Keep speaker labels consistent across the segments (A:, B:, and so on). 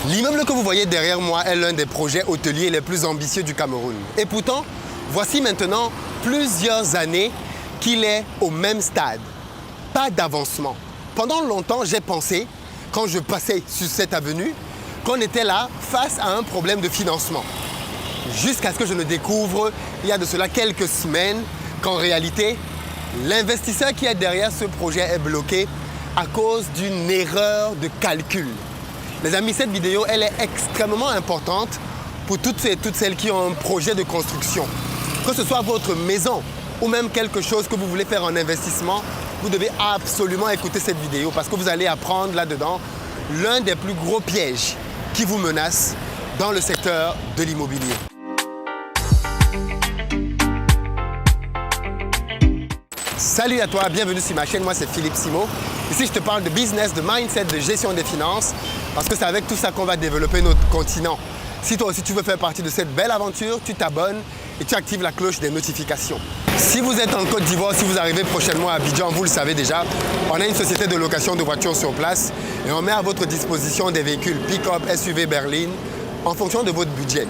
A: L'immeuble que vous voyez derrière moi est l'un des projets hôteliers les plus ambitieux du Cameroun. Et pourtant, voici maintenant plusieurs années qu'il est au même stade. Pas d'avancement. Pendant longtemps, j'ai pensé, quand je passais sur cette avenue, qu'on était là face à un problème de financement. Jusqu'à ce que je ne découvre, il y a de cela quelques semaines, qu'en réalité, l'investisseur qui est derrière ce projet est bloqué à cause d'une erreur de calcul. Les amis, cette vidéo, elle est extrêmement importante pour toutes celles qui ont un projet de construction. Que ce soit votre maison ou même quelque chose que vous voulez faire en investissement, vous devez absolument écouter cette vidéo parce que vous allez apprendre là-dedans l'un des plus gros pièges qui vous menacent dans le secteur de l'immobilier. Salut à toi, bienvenue sur ma chaîne, moi c'est Philippe Simo. Ici je te parle de business, de mindset, de gestion des finances parce que c'est avec tout ça qu'on va développer notre continent. Si toi aussi tu veux faire partie de cette belle aventure, tu t'abonnes et tu actives la cloche des notifications. Si vous êtes en Côte d'Ivoire, si vous arrivez prochainement à Abidjan, vous le savez déjà, on a une société de location de voitures sur place et on met à votre disposition des véhicules pick-up, SUV, berline en fonction de votre budget.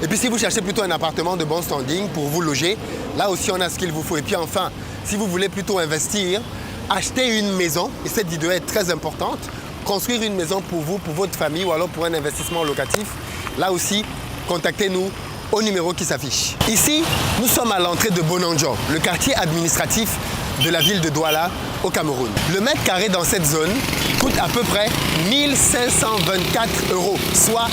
A: Et puis si vous cherchez plutôt un appartement de bon standing pour vous loger, là aussi on a ce qu'il vous faut. Et puis enfin, si vous voulez plutôt investir, acheter une maison, et cette vidéo est très importante, construire une maison pour vous, pour votre famille ou alors pour un investissement locatif, là aussi, contactez-nous au numéro qui s'affiche. Ici, nous sommes à l'entrée de Bonanjo, le quartier administratif de la ville de Douala au Cameroun. Le mètre carré dans cette zone coûte à peu près 1524 €, soit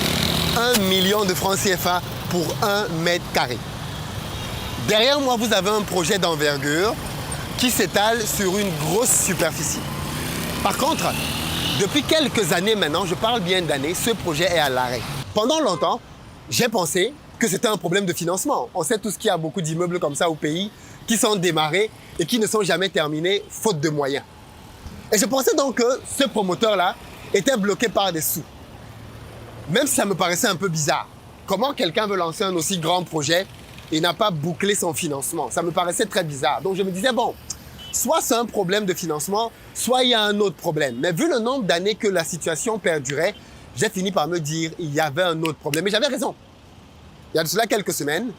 A: 1 million de francs CFA pour 1 mètre carré. Derrière moi, vous avez un projet d'envergure qui s'étale sur une grosse superficie. Par contre, depuis quelques années maintenant, je parle bien d'années, ce projet est à l'arrêt. Pendant longtemps, j'ai pensé que c'était un problème de financement. On sait tous qu'il y a beaucoup d'immeubles comme ça au pays qui sont démarrés et qui ne sont jamais terminés faute de moyens. Et je pensais donc que ce promoteur-là était bloqué par des sous. Même si ça me paraissait un peu bizarre. Comment quelqu'un veut lancer un aussi grand projet et n'a pas bouclé son financement? Ça me paraissait très bizarre. Donc je me disais, bon, soit c'est un problème de financement, soit il y a un autre problème. Mais vu le nombre d'années que la situation perdurait, j'ai fini par me dire qu'il y avait un autre problème. Et j'avais raison. Il y a de cela quelques semaines,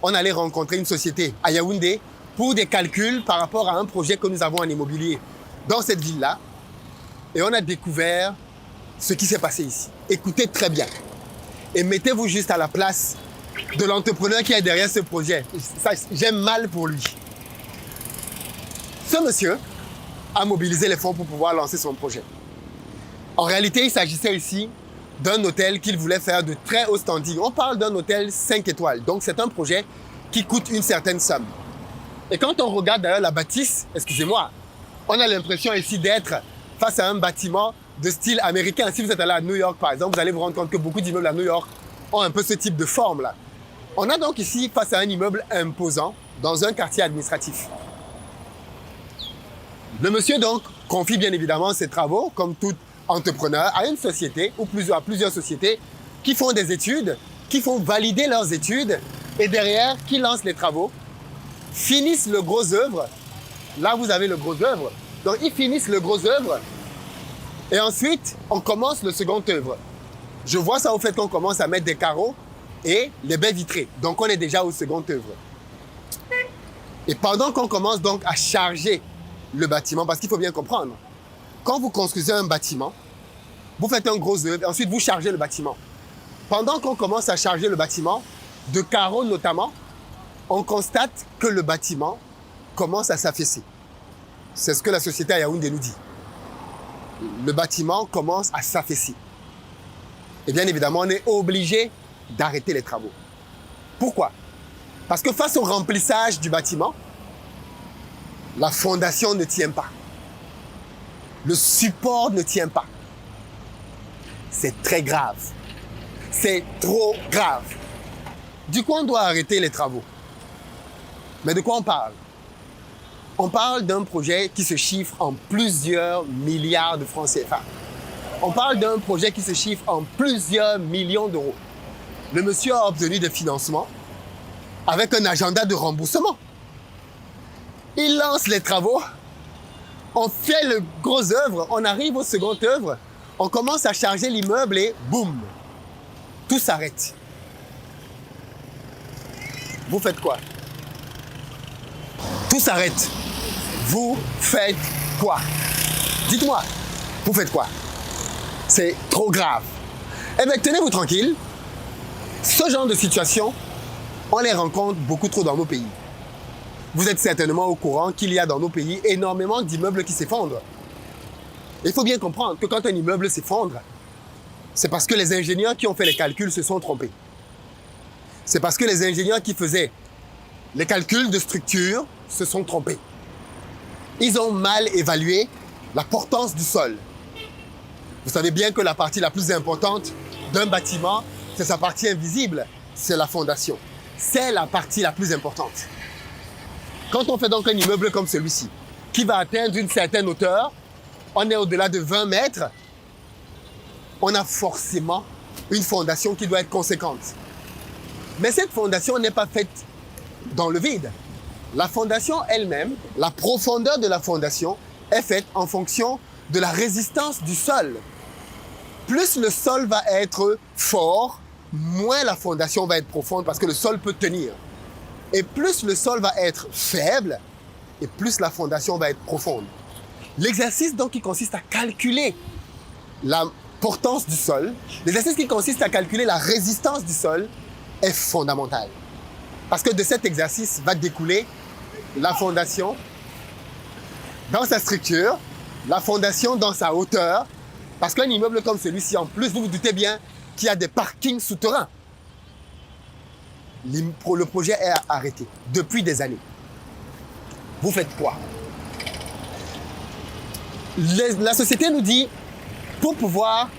A: on allait rencontrer une société à Yaoundé pour des calculs par rapport à un projet que nous avons en immobilier dans cette ville-là. Et on a découvert ce qui s'est passé ici. Écoutez très bien. Et mettez-vous juste à la place de l'entrepreneur qui est derrière ce projet. J'aime mal pour lui. Ce monsieur a mobilisé les fonds pour pouvoir lancer son projet. En réalité, il s'agissait ici d'un hôtel qu'il voulait faire de très haut standing. On parle d'un hôtel 5 étoiles. Donc, c'est un projet qui coûte une certaine somme. Et quand on regarde d'ailleurs la bâtisse, excusez-moi, on a l'impression ici d'être face à un bâtiment de style américain. Si vous êtes allé à New York, par exemple, vous allez vous rendre compte que beaucoup d'immeubles à New York ont un peu ce type de forme-là. On a donc ici face à un immeuble imposant dans un quartier administratif. Le monsieur donc confie bien évidemment ses travaux, comme tout entrepreneur, à une société ou à plusieurs sociétés qui font des études, qui font valider leurs études et derrière, qui lancent les travaux, finissent le gros œuvre. Là, vous avez le gros œuvre. Donc, ils finissent le gros œuvre et ensuite, on commence le second œuvre. Je vois ça au fait qu'on commence à mettre des carreaux et les baies vitrées. Donc, on est déjà au second œuvre. Et pendant qu'on commence donc à charger le bâtiment, parce qu'il faut bien comprendre, quand vous construisez un bâtiment, vous faites un gros œuvre et ensuite vous chargez le bâtiment. Pendant qu'on commence à charger le bâtiment, de carreaux notamment, on constate que le bâtiment commence à s'affaisser. C'est ce que la société à Yaoundé nous dit. Le bâtiment commence à s'affaisser. Et bien évidemment, on est obligé d'arrêter les travaux. Pourquoi? Parce que face au remplissage du bâtiment, la fondation ne tient pas. Le support ne tient pas. C'est très grave. C'est trop grave. Du coup, on doit arrêter les travaux. Mais de quoi on parle? On parle d'un projet qui se chiffre en plusieurs milliards de francs CFA. On parle d'un projet qui se chiffre en plusieurs millions d'euros. Le monsieur a obtenu des financements avec un agenda de remboursement. Il lance les travaux. On fait le gros œuvre, on arrive au second œuvre, on commence à charger l'immeuble et boum, tout s'arrête, vous faites quoi? Tout s'arrête. Vous faites quoi? Dites-moi, vous faites quoi? C'est trop grave. Eh bien, tenez-vous tranquille. Ce genre de situation, on les rencontre beaucoup trop dans nos pays. Vous êtes certainement au courant qu'il y a dans nos pays énormément d'immeubles qui s'effondrent. Il faut bien comprendre que quand un immeuble s'effondre, c'est parce que les ingénieurs qui ont fait les calculs se sont trompés. C'est parce que les ingénieurs qui faisaient les calculs de structure se sont trompés. Ils ont mal évalué la portance du sol. Vous savez bien que la partie la plus importante d'un bâtiment, c'est sa partie invisible, c'est la fondation. C'est la partie la plus importante. Quand on fait donc un immeuble comme celui-ci, qui va atteindre une certaine hauteur, on est au-delà de 20 mètres, on a forcément une fondation qui doit être conséquente. Mais cette fondation n'est pas faite dans le vide. La fondation elle-même, la profondeur de la fondation est faite en fonction de la résistance du sol. Plus le sol va être fort, moins la fondation va être profonde parce que le sol peut tenir. Et plus le sol va être faible, et plus la fondation va être profonde. L'exercice donc qui consiste à calculer la portance du sol, l'exercice qui consiste à calculer la résistance du sol est fondamental. Parce que de cet exercice va découler la fondation dans sa structure, la fondation dans sa hauteur, parce qu'un immeuble comme celui-ci, en plus, vous vous doutez bien qu'il y a des parkings souterrains. Le projet est arrêté depuis des années. Vous faites quoi? La société nous dit, pour pouvoir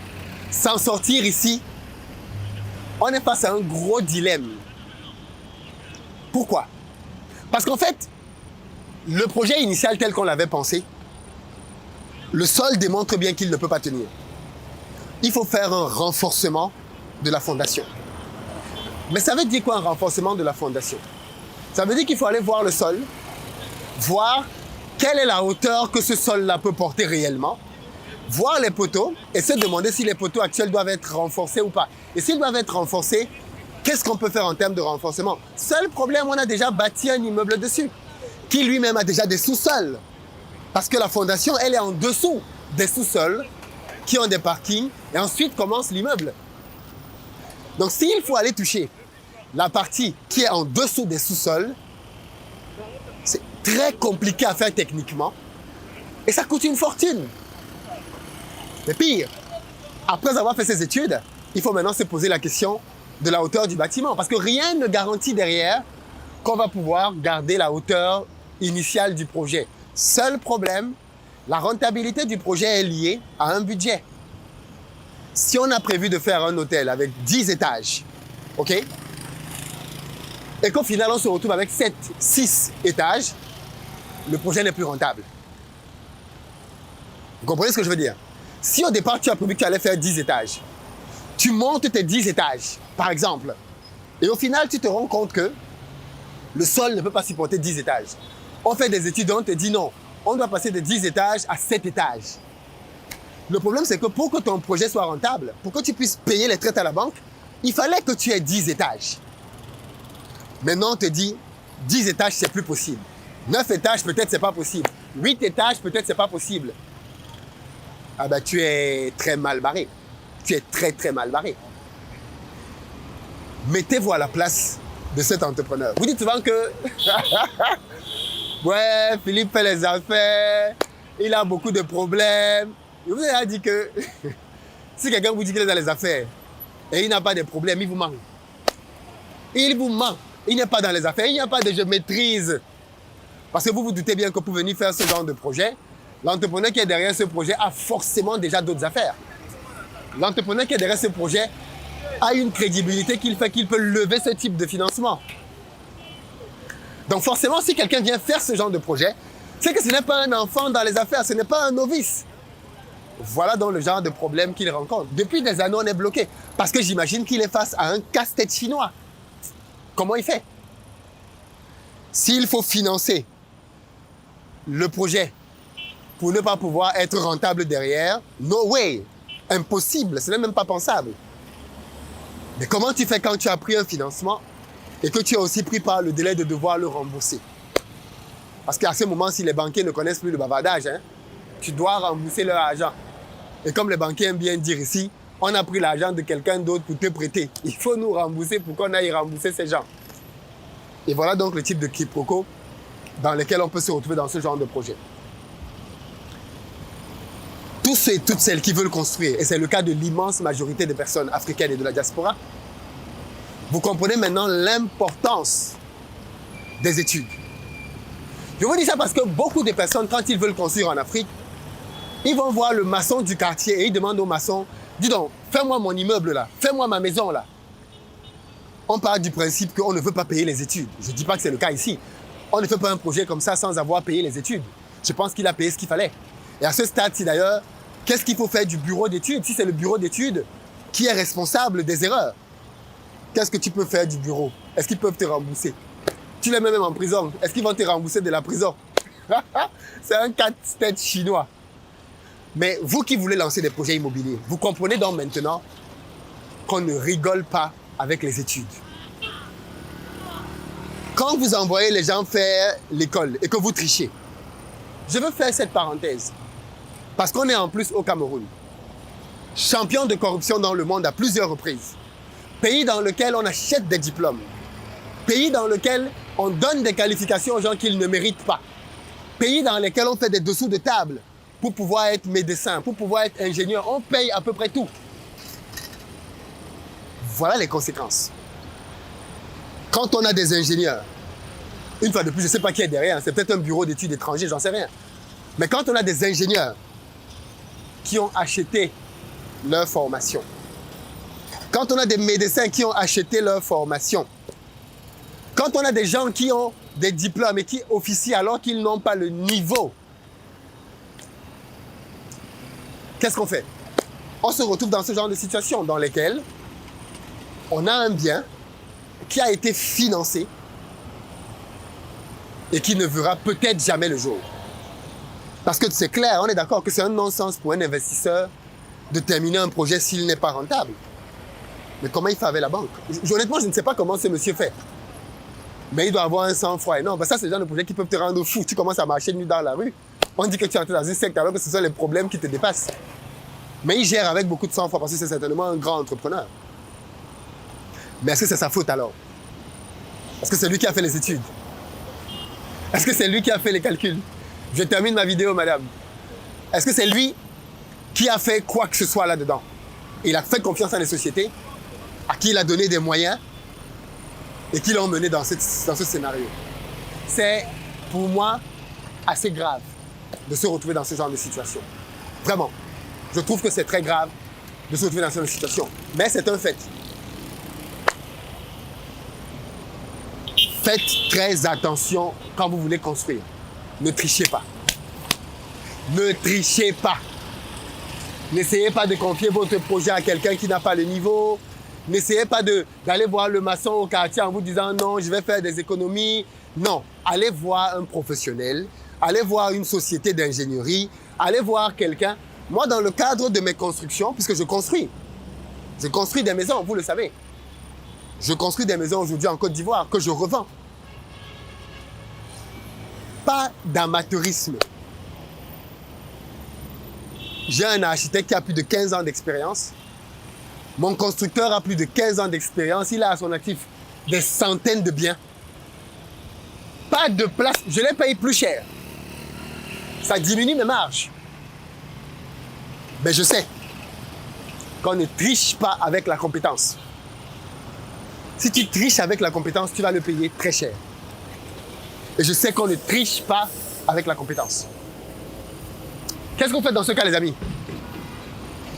A: s'en sortir ici, on est face à un gros dilemme. Pourquoi? Parce qu'en fait, le projet initial tel qu'on l'avait pensé, le sol démontre bien qu'il ne peut pas tenir. Il faut faire un renforcement de la fondation. Mais ça veut dire quoi un renforcement de la fondation? Ça veut dire qu'il faut aller voir le sol, voir quelle est la hauteur que ce sol-là peut porter réellement, voir les poteaux et se demander si les poteaux actuels doivent être renforcés ou pas. Et s'ils doivent être renforcés, qu'est-ce qu'on peut faire en termes de renforcement? Seul problème, on a déjà bâti un immeuble dessus, qui lui-même a déjà des sous-sols. Parce que la fondation, elle est en dessous des sous-sols qui ont des parkings et ensuite commence l'immeuble. Donc s'il faut aller toucher la partie qui est en dessous des sous-sols, c'est très compliqué à faire techniquement et ça coûte une fortune. Mais pire, après avoir fait ces études, il faut maintenant se poser la question de la hauteur du bâtiment parce que rien ne garantit derrière qu'on va pouvoir garder la hauteur initiale du projet. Seul problème, la rentabilité du projet est liée à un budget. Si on a prévu de faire un hôtel avec 10 étages, ok, et qu'au final on se retrouve avec 7, 6 étages, le projet n'est plus rentable. Vous comprenez ce que je veux dire? Si au départ tu as prévu que tu allais faire 10 étages, tu montes tes 10 étages, par exemple, et au final tu te rends compte que le sol ne peut pas supporter 10 étages. On fait des études, on te dit non, on doit passer de 10 étages à 7 étages. Le problème, c'est que pour que ton projet soit rentable, pour que tu puisses payer les traites à la banque, il fallait que tu aies 10 étages. Maintenant, on te dit 10 étages, c'est plus possible. 9 étages, peut-être, c'est pas possible. 8 étages, peut-être, c'est pas possible. Ah ben, tu es très mal barré. Tu es très, très mal barré. Mettez-vous à la place de cet entrepreneur. Vous dites souvent que ouais, Philippe fait les affaires, il a beaucoup de problèmes. Je vous ai dit que si quelqu'un vous dit qu'il est dans les affaires et il n'a pas de problème, il vous ment. Il vous ment. Il n'est pas dans les affaires, il n'y a pas de je maîtrise. Parce que vous vous doutez bien que pour venir faire ce genre de projet, l'entrepreneur qui est derrière ce projet a forcément déjà d'autres affaires. L'entrepreneur qui est derrière ce projet a une crédibilité qui fait qu'il peut lever ce type de financement. Donc forcément, si quelqu'un vient faire ce genre de projet, c'est que ce n'est pas un enfant dans les affaires, ce n'est pas un novice. Voilà donc le genre de problème qu'il rencontre. Depuis des années, on est bloqué. Parce que j'imagine qu'il est face à un casse-tête chinois. Comment il fait? S'il faut financer le projet pour ne pas pouvoir être rentable derrière, no way. Impossible, ce n'est même pas pensable. Mais comment tu fais quand tu as pris un financement et que tu as aussi pris par le délai de devoir le rembourser? Parce qu'à ce moment, si les banquiers ne connaissent plus le bavardage, tu dois rembourser leur argent. Et comme les banquiers aiment bien dire ici, on a pris l'argent de quelqu'un d'autre pour te prêter. Il faut nous rembourser pour qu'on aille rembourser ces gens. Et voilà donc le type de quiproquo dans lequel on peut se retrouver dans ce genre de projet. Tous ceux et toutes celles qui veulent construire, et c'est le cas de l'immense majorité des personnes africaines et de la diaspora, vous comprenez maintenant l'importance des études. Je vous dis ça parce que beaucoup de personnes, quand ils veulent construire en Afrique, ils vont voir le maçon du quartier et ils demandent au maçon, dis donc, fais-moi mon immeuble là, fais-moi ma maison là. On part du principe qu'on ne veut pas payer les études. Je ne dis pas que c'est le cas ici. On ne fait pas un projet comme ça sans avoir payé les études. Je pense qu'il a payé ce qu'il fallait. Et à ce stade-ci d'ailleurs, qu'est-ce qu'il faut faire du bureau d'études? Si c'est le bureau d'études qui est responsable des erreurs, qu'est-ce que tu peux faire du bureau? Est-ce qu'ils peuvent te rembourser? Tu les mets même en prison. Est-ce qu'ils vont te rembourser de la prison? C'est un casse-tête chinois. Mais vous qui voulez lancer des projets immobiliers, vous comprenez donc maintenant qu'on ne rigole pas avec les études. Quand vous envoyez les gens faire l'école et que vous trichez, je veux faire cette parenthèse. Parce qu'on est en plus au Cameroun, champion de corruption dans le monde à plusieurs reprises. Pays dans lequel on achète des diplômes. Pays dans lequel on donne des qualifications aux gens qu'ils ne méritent pas. Pays dans lequel on fait des dessous de table pour pouvoir être médecin, pour pouvoir être ingénieur. On paye à peu près tout. Voilà les conséquences. Quand on a des ingénieurs, une fois de plus, je ne sais pas qui est derrière, c'est peut-être un bureau d'études étrangers, j'en sais rien. Mais quand on a des ingénieurs qui ont acheté leur formation, quand on a des médecins qui ont acheté leur formation, quand on a des gens qui ont des diplômes et qui officient alors qu'ils n'ont pas le niveau, qu'est-ce qu'on fait? On se retrouve dans ce genre de situation dans lesquelles on a un bien qui a été financé et qui ne verra peut-être jamais le jour. Parce que c'est clair, on est d'accord que c'est un non-sens pour un investisseur de terminer un projet s'il n'est pas rentable. Mais comment il fait avec la banque? Honnêtement, je ne sais pas comment ce monsieur fait. Mais il doit avoir un sang-froid énorme. Ben ça, c'est le genre de projet qui peuvent te rendre fou. Tu commences à marcher nu dans la rue. On dit que tu es entré dans une secte alors que ce sont les problèmes qui te dépassent. Mais il gère avec beaucoup de sang-froid parce que c'est certainement un grand entrepreneur. Mais est-ce que c'est sa faute alors? Est-ce que c'est lui qui a fait les études? Est-ce que c'est lui qui a fait les calculs? Je termine ma vidéo, madame. Est-ce que c'est lui qui a fait quoi que ce soit là-dedans? Il a fait confiance à les sociétés, à qui il a donné des moyens et qui l'ont mené dans ce scénario. C'est, pour moi, assez grave de se retrouver dans ce genre de situation. Vraiment. Je trouve que c'est très grave de se retrouver dans ce genre de situation. Mais c'est un fait. Faites très attention quand vous voulez construire. Ne trichez pas. Ne trichez pas. N'essayez pas de confier votre projet à quelqu'un qui n'a pas le niveau. N'essayez pas d'aller voir le maçon au quartier en vous disant non, je vais faire des économies. Non, allez voir un professionnel. Allez voir une société d'ingénierie. Allez voir quelqu'un. Moi, dans le cadre de mes constructions, puisque je construis des maisons, vous le savez. Je construis des maisons aujourd'hui en Côte d'Ivoire que je revends. Pas d'amateurisme. J'ai un architecte qui a plus de 15 ans d'expérience. Mon constructeur a plus de 15 ans d'expérience. Il a à son actif des centaines de biens. Pas de place. Je les paye plus cher. Ça diminue mes marges. Mais je sais qu'on ne triche pas avec la compétence. Si tu triches avec la compétence, tu vas le payer très cher. Et je sais qu'on ne triche pas avec la compétence. Qu'est-ce qu'on fait dans ce cas, les amis?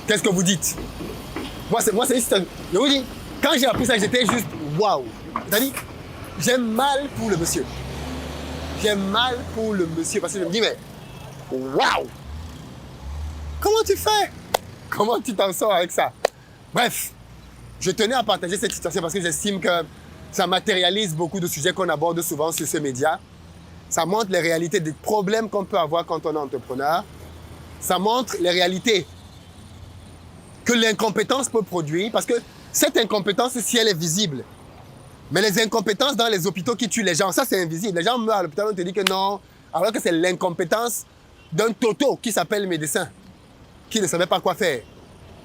A: Qu'est-ce que vous dites? Moi, c'est juste... Je vous dis, quand j'ai appris ça, j'étais juste waouh. C'est-à-dire, j'ai mal pour le monsieur. J'ai mal pour le monsieur parce que je me dis, mais waouh! Comment tu fais? Comment tu t'en sors avec ça? Bref, je tenais à partager cette situation parce que j'estime que ça matérialise beaucoup de sujets qu'on aborde souvent sur ce média. Ça montre les réalités des problèmes qu'on peut avoir quand on est entrepreneur. Ça montre les réalités que l'incompétence peut produire parce que Cette incompétence, si elle est visible, mais les incompétences dans les hôpitaux qui tuent les gens, ça c'est invisible. Les gens meurent à l'hôpital, on te dit que non, alors que c'est l'incompétence d'un toto qui s'appelle médecin, qui ne savait pas quoi faire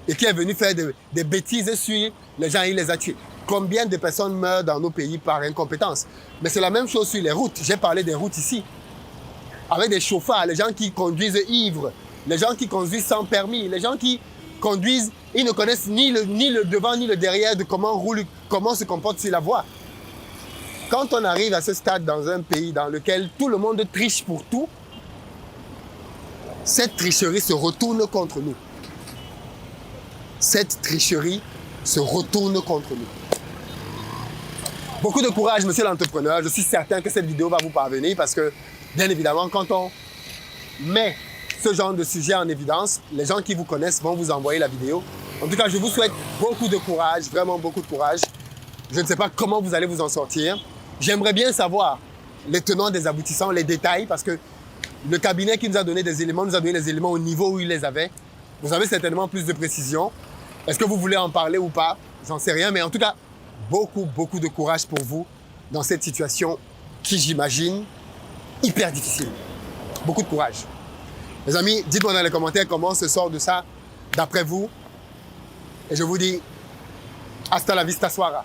A: et qui est venu faire des bêtises sur les gens, il les a tués. Combien de personnes meurent dans nos pays par incompétence? Mais c'est la même chose sur les routes. J'ai parlé des routes ici. Avec des chauffeurs, les gens qui conduisent ivres, les gens qui conduisent sans permis, les gens qui conduisent, ils ne connaissent ni le devant ni le derrière de comment se comporte sur la voie. Quand on arrive à ce stade dans un pays dans lequel tout le monde triche pour tout, cette tricherie se retourne contre nous. Cette tricherie se retourne contre nous. Beaucoup de courage, monsieur l'entrepreneur. Je suis certain que cette vidéo va vous parvenir parce que, bien évidemment, quand on met ce genre de sujet en évidence, les gens qui vous connaissent vont vous envoyer la vidéo. En tout cas, je vous souhaite beaucoup de courage, vraiment beaucoup de courage. Je ne sais pas comment vous allez vous en sortir. J'aimerais bien savoir les tenants des aboutissants, les détails, parce que le cabinet qui nous a donné des éléments, nous a donné les éléments au niveau où il les avait. Vous avez certainement plus de précision. Est-ce que vous voulez en parler ou pas? J'en sais rien, mais en tout cas, beaucoup de courage pour vous dans cette situation qui, j'imagine, hyper difficile. Beaucoup de courage. Les amis, dites-moi dans les commentaires comment on se sort de ça d'après vous. Et je vous dis, hasta la vista suara.